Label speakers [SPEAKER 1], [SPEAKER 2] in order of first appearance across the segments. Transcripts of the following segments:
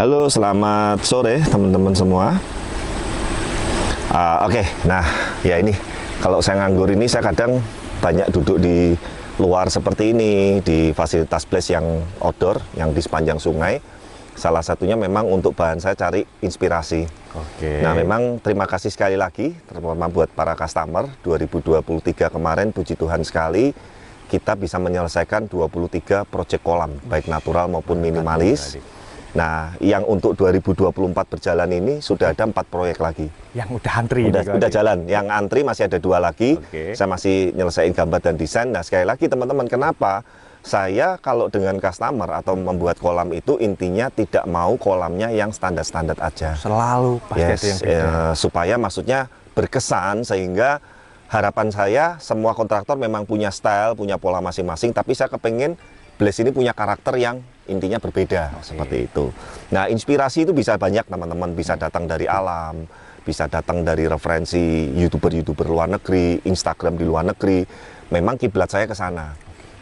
[SPEAKER 1] Halo, selamat sore teman-teman semua. Oke, nah ya ini kalau saya nganggur ini saya kadang banyak duduk di luar seperti ini di fasilitas place yang outdoor yang di sepanjang sungai. Salah satunya memang untuk bahan saya cari inspirasi.
[SPEAKER 2] Oke.
[SPEAKER 1] Nah memang terima kasih sekali lagi terutama buat para customer. 2023 kemarin puji Tuhan sekali kita bisa menyelesaikan 23 proyek kolam baik natural maupun minimalis. Nah, yang untuk 2024 berjalan ini sudah ada 4 proyek lagi.
[SPEAKER 2] Yang udah antri
[SPEAKER 1] Udah jalan. Yang antri masih ada 2 lagi.
[SPEAKER 2] Oke.
[SPEAKER 1] Saya masih nyelesain gambar dan desain. Nah, sekali lagi teman-teman, kenapa saya kalau dengan customer atau membuat kolam itu intinya tidak mau kolamnya yang standar-standar aja.
[SPEAKER 2] Selalu pasti ada yang beda.
[SPEAKER 1] Supaya maksudnya berkesan sehingga harapan saya semua kontraktor memang punya style, punya pola masing-masing, tapi saya kepengen Blaze ini punya karakter yang intinya berbeda, seperti itu. Nah, inspirasi itu bisa banyak teman-teman, bisa datang dari alam, bisa datang dari referensi YouTuber-YouTuber luar negeri, Instagram di luar negeri. Memang kiblat saya ke sana.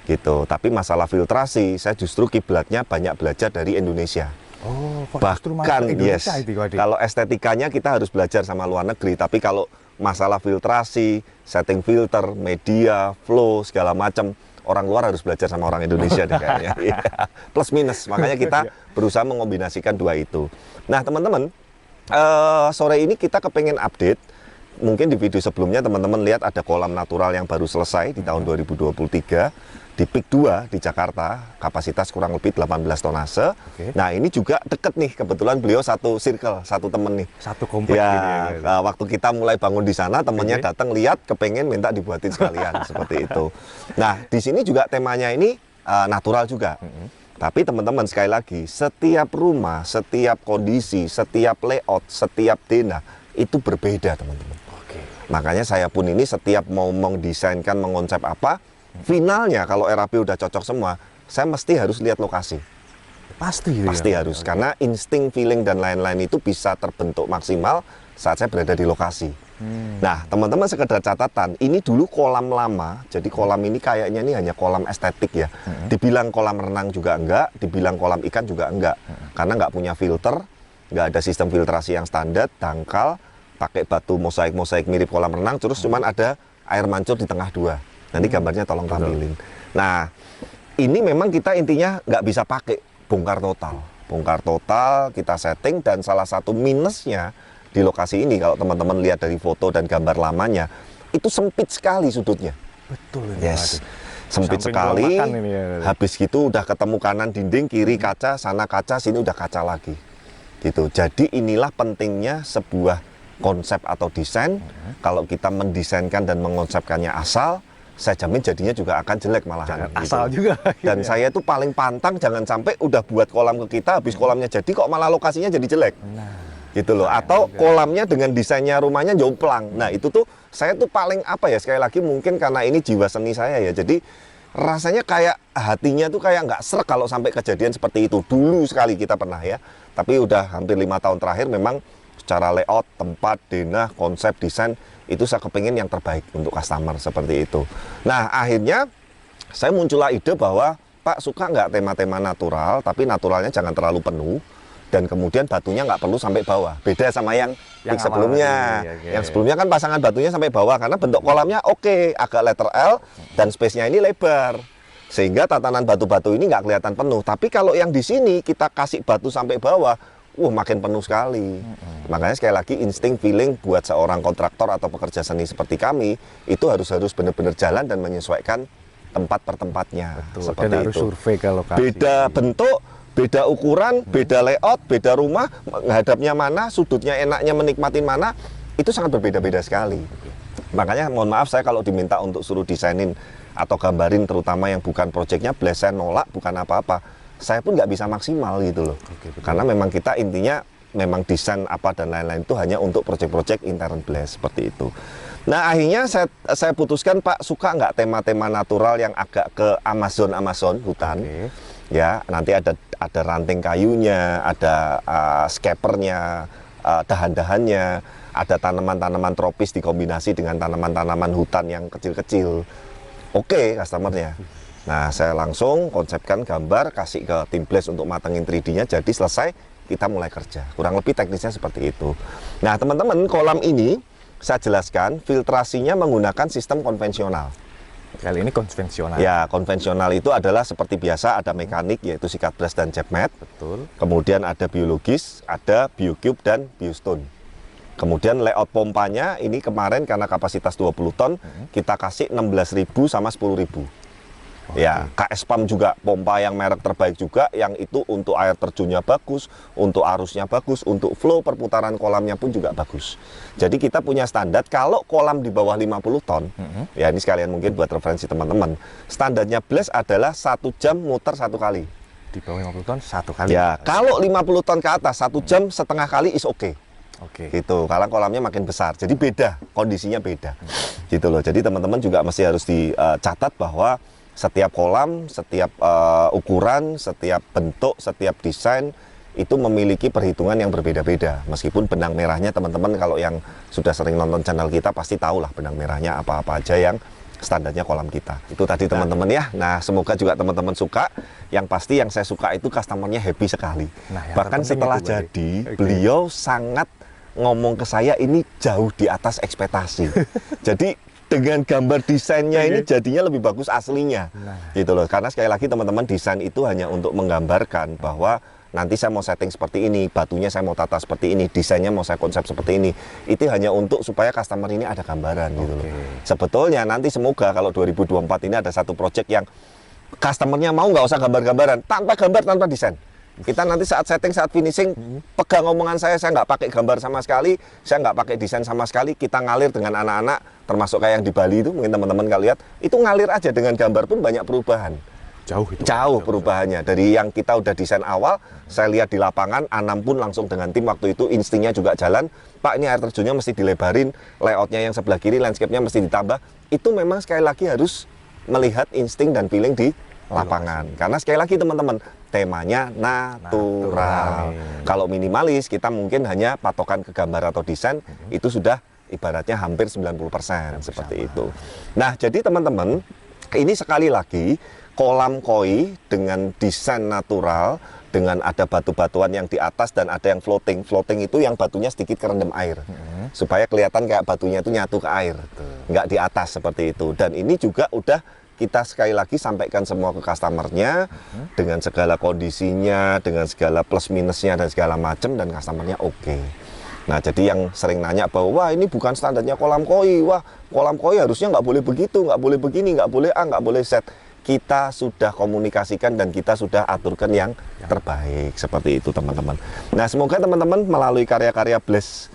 [SPEAKER 1] Gitu. Tapi masalah filtrasi, saya justru kiblatnya banyak belajar dari Indonesia.
[SPEAKER 2] Oh,
[SPEAKER 1] bahkan
[SPEAKER 2] Indonesia
[SPEAKER 1] yes,
[SPEAKER 2] itu,
[SPEAKER 1] kalau estetikanya kita harus belajar sama luar negeri, tapi kalau masalah filtrasi, setting filter, media, flow, segala macam, orang luar harus belajar sama orang Indonesia deh kayaknya. Plus minus, makanya kita berusaha mengombinasikan dua itu. Nah teman-teman, sore ini kita kepengen update. Mungkin di video sebelumnya teman-teman lihat ada kolam natural yang baru selesai di tahun 2023 di Peak 2 di Jakarta, kapasitas kurang lebih 18 tonase. Nah ini juga deket nih, kebetulan beliau satu circle, satu temen nih.
[SPEAKER 2] Satu komplek
[SPEAKER 1] ya,
[SPEAKER 2] ini.
[SPEAKER 1] Waktu kita mulai bangun di sana, temennya datang lihat, kepengen minta dibuatin sekalian seperti itu. Nah di sini juga temanya ini natural juga. Tapi teman-teman sekali lagi, setiap rumah, setiap kondisi, setiap layout, setiap denah itu berbeda teman-teman. Makanya saya pun ini setiap mau mendesainkan, mengonsep apa, finalnya kalau RAP udah cocok semua, saya mesti harus lihat lokasi.
[SPEAKER 2] Pasti
[SPEAKER 1] Harus, karena insting, feeling, dan lain-lain itu bisa terbentuk maksimal saat saya berada di lokasi. Nah, teman-teman sekedar catatan, ini dulu kolam lama, jadi kolam ini kayaknya ini hanya kolam estetik ya. Dibilang kolam renang juga enggak, dibilang kolam ikan juga enggak. Karena nggak punya filter, nggak ada sistem filtrasi yang standar, dangkal, pakai batu mosaik-mosaik mirip kolam renang, terus cuman ada air mancur di tengah dua. Nanti gambarnya tolong tampilin. Nah, ini memang kita intinya nggak bisa pakai bongkar total. Bongkar total, kita setting, dan salah satu minusnya di lokasi ini, kalau teman-teman lihat dari foto dan gambar lamanya, itu sempit sekali sudutnya.
[SPEAKER 2] Betul.
[SPEAKER 1] Yes, sempit sekali. Habis gitu udah ketemu kanan dinding, kiri kaca, sana kaca, sini udah kaca lagi. Gitu. Jadi inilah pentingnya sebuah konsep atau desain. Kalau kita mendesainkan dan mengonsepkannya asal, saya jamin jadinya juga akan jelek malahan.
[SPEAKER 2] Asal
[SPEAKER 1] gitu.
[SPEAKER 2] juga.
[SPEAKER 1] Dan saya tuh paling pantang jangan sampai udah buat kolam ke kita, habis kolamnya jadi kok malah lokasinya jadi jelek. Gitu loh. Atau kolamnya dengan desainnya rumahnya jomplang. Nah itu tuh saya tuh paling sekali lagi mungkin karena ini jiwa seni saya ya. Jadi rasanya kayak hatinya tuh kayak nggak srek kalau sampai kejadian seperti itu. Dulu sekali kita pernah ya. Tapi udah hampir 5 tahun terakhir memang secara layout, tempat, denah, konsep, desain, itu saya kepingin yang terbaik untuk customer seperti itu. Nah akhirnya saya muncullah ide bahwa Pak suka nggak tema-tema natural, tapi naturalnya jangan terlalu penuh, dan kemudian batunya nggak perlu sampai bawah. Beda sama yang sebelumnya. Yang sebelumnya kan pasangan batunya sampai bawah, karena bentuk kolamnya agak letter L, dan space-nya ini lebar. Sehingga tatanan batu-batu ini nggak kelihatan penuh. Tapi kalau yang di sini kita kasih batu sampai bawah, makin penuh sekali. Makanya sekali lagi insting, feeling buat seorang kontraktor atau pekerja seni seperti kami itu harus benar-benar jalan dan menyesuaikan tempat per tempatnya. Seperti
[SPEAKER 2] dan harus
[SPEAKER 1] itu.
[SPEAKER 2] survei ke lokasi.
[SPEAKER 1] Beda bentuk, beda ukuran, beda layout, beda rumah, menghadapnya mana, sudutnya enaknya menikmatin mana, itu sangat berbeda-beda sekali. Makanya mohon maaf saya kalau diminta untuk suruh desainin atau gambarin terutama yang bukan proyeknya, saya nolak, bukan apa-apa. Saya pun nggak bisa maksimal gitu loh. Karena memang kita intinya memang desain apa dan lain-lain itu hanya untuk proyek-proyek intern Blaze seperti itu. Nah akhirnya saya putuskan, Pak suka nggak tema-tema natural yang agak ke Amazon hutan. Ya nanti ada ranting kayunya, ada scapernya, dahan-dahannya, ada tanaman-tanaman tropis dikombinasi dengan tanaman-tanaman hutan yang kecil-kecil. Customernya. Nah, saya langsung konsepkan gambar, kasih ke tim Blaze untuk matengin 3D-nya, jadi selesai, kita mulai kerja. Kurang lebih teknisnya seperti itu. Nah, teman-teman, kolam ini saya jelaskan filtrasinya menggunakan sistem konvensional.
[SPEAKER 2] Kali ini konvensional.
[SPEAKER 1] Ya, konvensional itu adalah seperti biasa, ada mekanik yaitu sikat brush dan jet mat.
[SPEAKER 2] Betul.
[SPEAKER 1] Kemudian ada biologis, ada biocube dan biostone. Kemudian layout pompanya ini kemarin karena kapasitas 20 ton, kita kasih 16.000 sama 10.000. Ya, KS Pump juga pompa yang merek terbaik juga, yang itu untuk air terjunnya bagus, untuk arusnya bagus, untuk flow perputaran kolamnya pun juga bagus. Jadi kita punya standar kalau kolam di bawah 50 ton, ya ini sekalian mungkin buat referensi teman-teman, standarnya Blaze adalah 1 jam muter 1 kali.
[SPEAKER 2] Di bawah 50 ton 1 kali.
[SPEAKER 1] Ya, kalau 50 ton ke atas 1 jam setengah kali is oke.
[SPEAKER 2] Oke.
[SPEAKER 1] Gitu, kalau kolamnya makin besar, jadi beda, kondisinya beda. Gitu loh. Jadi teman-teman juga mesti harus dicatat bahwa setiap kolam, setiap ukuran, setiap bentuk, setiap desain itu memiliki perhitungan yang berbeda-beda. Meskipun benang merahnya teman-teman kalau yang sudah sering nonton channel kita pasti tahu lah benang merahnya apa-apa aja yang standarnya kolam kita. Itu tadi teman-teman ya. Nah, semoga juga teman-teman suka. Yang pasti yang saya suka itu customernya happy sekali.
[SPEAKER 2] Nah,
[SPEAKER 1] bahkan setelah jadi, beliau sangat ngomong ke saya ini jauh di atas ekspektasi. Jadi dengan gambar desainnya ini jadinya lebih bagus aslinya, gitu loh. Karena sekali lagi teman-teman, desain itu hanya untuk menggambarkan bahwa nanti saya mau setting seperti ini, batunya saya mau tata seperti ini, desainnya mau saya konsep seperti ini. Itu hanya untuk supaya customer ini ada gambaran, gitu loh. Sebetulnya nanti semoga kalau 2024 ini ada satu project yang customernya mau nggak usah gambar-gambaran, tanpa gambar, tanpa desain. Kita nanti saat setting, saat finishing, pegang omongan saya nggak pakai gambar sama sekali, saya nggak pakai desain sama sekali, kita ngalir dengan anak-anak, termasuk kayak yang di Bali itu, mungkin teman-teman kalau lihat, itu ngalir aja dengan gambar pun banyak perubahan.
[SPEAKER 2] Jauh itu.
[SPEAKER 1] Jauh perubahannya. Dari yang kita udah desain awal, saya lihat di lapangan, Anam pun langsung dengan tim waktu itu, instingnya juga jalan, Pak ini air terjunnya mesti dilebarin, layoutnya yang sebelah kiri, landscape-nya mesti ditambah. Itu memang sekali lagi harus melihat insting dan feeling di lapangan. Karena sekali lagi teman-teman, temanya natural. Kalau minimalis kita mungkin hanya patokan ke gambar atau desain, itu sudah ibaratnya hampir 90% seperti itu. Nah, jadi teman-teman, ini sekali lagi kolam koi dengan desain natural, dengan ada batu-batuan yang di atas dan ada yang floating. Floating itu yang batunya sedikit kerendam air, supaya kelihatan kayak batunya itu nyatu ke air, nggak di atas seperti itu. Dan ini juga udah kita sekali lagi sampaikan semua ke customernya dengan segala kondisinya, dengan segala plus minusnya dan segala macam, dan customernya oke. Nah, jadi yang sering nanya bahwa wah ini bukan standarnya kolam koi, wah kolam koi harusnya nggak boleh begitu, nggak boleh begini, nggak boleh A, nggak boleh Z. Kita sudah komunikasikan dan kita sudah aturkan yang terbaik seperti itu teman-teman. Nah, semoga teman-teman melalui karya-karya Blaze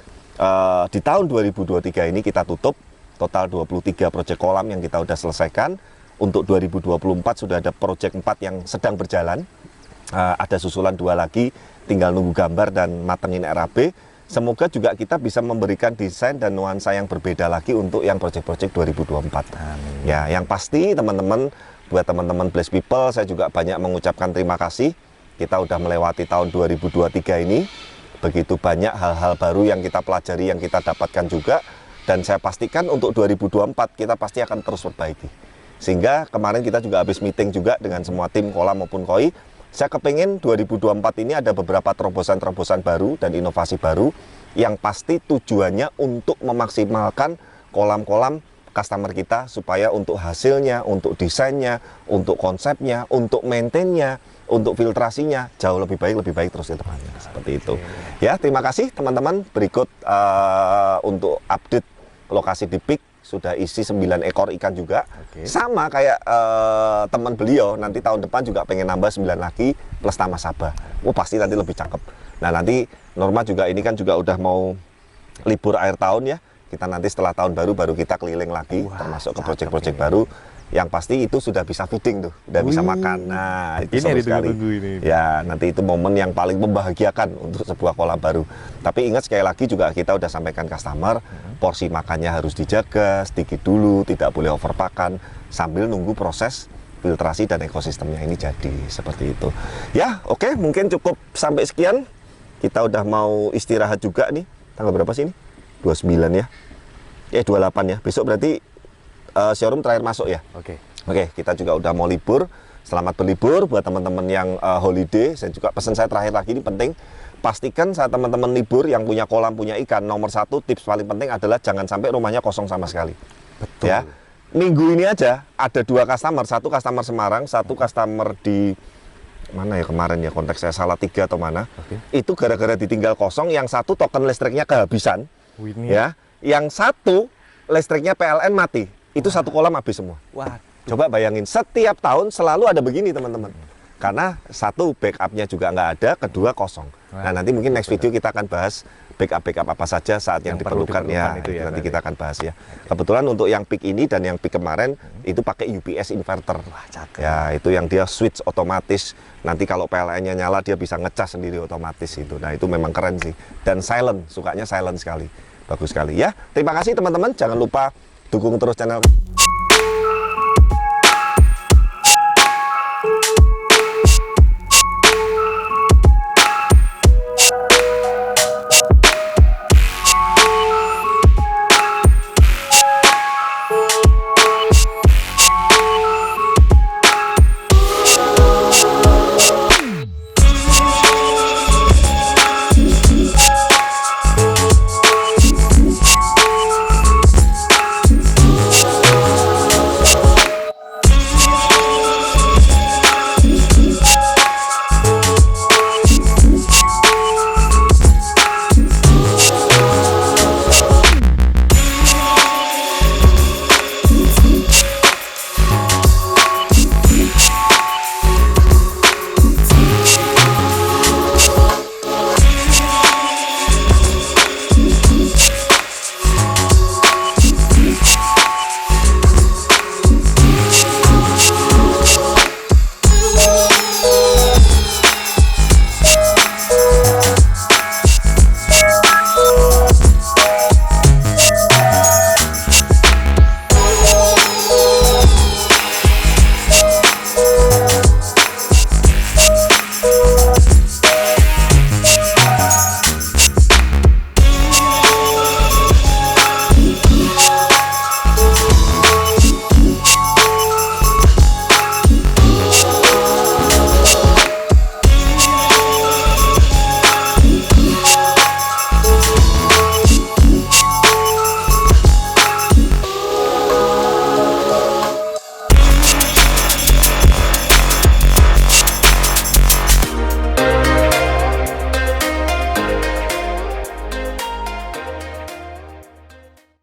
[SPEAKER 1] di tahun 2023 ini kita tutup total 23 proyek kolam yang kita udah selesaikan. Untuk 2024 sudah ada proyek 4 yang sedang berjalan, ada susulan 2 lagi, tinggal nunggu gambar dan matengin RAB. Semoga juga kita bisa memberikan desain dan nuansa yang berbeda lagi untuk yang proyek-proyek 2024. Amin. Ya, yang pasti teman-teman, buat teman-teman Blaze People, saya juga banyak mengucapkan terima kasih. Kita udah melewati tahun 2023 ini, begitu banyak hal-hal baru yang kita pelajari, yang kita dapatkan juga, dan saya pastikan untuk 2024 kita pasti akan terus perbaiki. Sehingga kemarin kita juga habis meeting juga dengan semua tim kolam maupun koi. Saya kepingin 2024 ini ada beberapa terobosan-terobosan baru dan inovasi baru yang pasti tujuannya untuk memaksimalkan kolam-kolam customer kita supaya untuk hasilnya, untuk desainnya, untuk konsepnya, untuk maintainnya, untuk filtrasinya jauh lebih baik terus ke depannya. Seperti itu. Ya, terima kasih teman-teman. Berikut untuk update lokasi di Peak. Sudah isi 9 ekor ikan juga. Sama kayak teman beliau, nanti tahun depan juga pengen nambah 9 lagi plus Tama Sabah. Pasti nanti lebih cakep. Nah, nanti Norma juga ini kan juga udah mau libur akhir tahun ya. Kita nanti setelah tahun baru kita keliling lagi, termasuk ke proyek-proyek baru. Yang pasti itu sudah bisa feeding tuh, udah bisa makan. Nah, itu seru sekali. Ya, nanti itu momen yang paling membahagiakan untuk sebuah kolam baru. Tapi ingat sekali lagi juga kita udah sampaikan customer, porsi makannya harus dijaga sedikit dulu, tidak boleh overpakan sambil nunggu proses filtrasi dan ekosistemnya ini jadi seperti itu. Ya, oke, mungkin cukup sampai sekian. Kita udah mau istirahat juga nih. Tanggal berapa sih ini? 29 ya. 28 ya. Besok berarti showroom terakhir masuk ya.
[SPEAKER 2] Oke,
[SPEAKER 1] kita juga udah mau libur. Selamat berlibur buat teman-teman yang holiday. Saya juga pesan saya terakhir lagi ini penting. Pastikan saat teman-teman libur yang punya kolam, punya ikan, nomor satu tips paling penting adalah jangan sampai rumahnya kosong sama sekali.
[SPEAKER 2] Betul.
[SPEAKER 1] Ya, minggu ini aja ada 2 customer, satu customer Semarang, satu customer di mana ya kemarin ya, konteks saya salah 3 atau mana.
[SPEAKER 2] Oke.
[SPEAKER 1] Itu gara-gara ditinggal kosong, yang satu token listriknya kehabisan,
[SPEAKER 2] Ini.
[SPEAKER 1] ya. Yang satu listriknya PLN mati. Itu satu kolam habis semua.
[SPEAKER 2] Wah.
[SPEAKER 1] Coba bayangin, setiap tahun selalu ada begini teman-teman. Karena satu backupnya juga nggak ada, kedua kosong. Nah nanti mungkin next video kita akan bahas backup apa saja saat yang
[SPEAKER 2] Yang perlu
[SPEAKER 1] diperlukan ya.
[SPEAKER 2] diperlukan itu ya,
[SPEAKER 1] Nanti
[SPEAKER 2] berarti.
[SPEAKER 1] kita akan bahas ya. Kebetulan untuk yang peak ini dan yang peak kemarin itu pakai UPS inverter.
[SPEAKER 2] Wah, cakep.
[SPEAKER 1] Ya itu yang dia switch otomatis. Nanti kalau PLN-nya nyala dia bisa ngecas sendiri otomatis itu. Nah itu memang keren sih. Dan silent, sukanya silent sekali. Bagus sekali ya. Terima kasih teman-teman. Jangan lupa dukung terus channel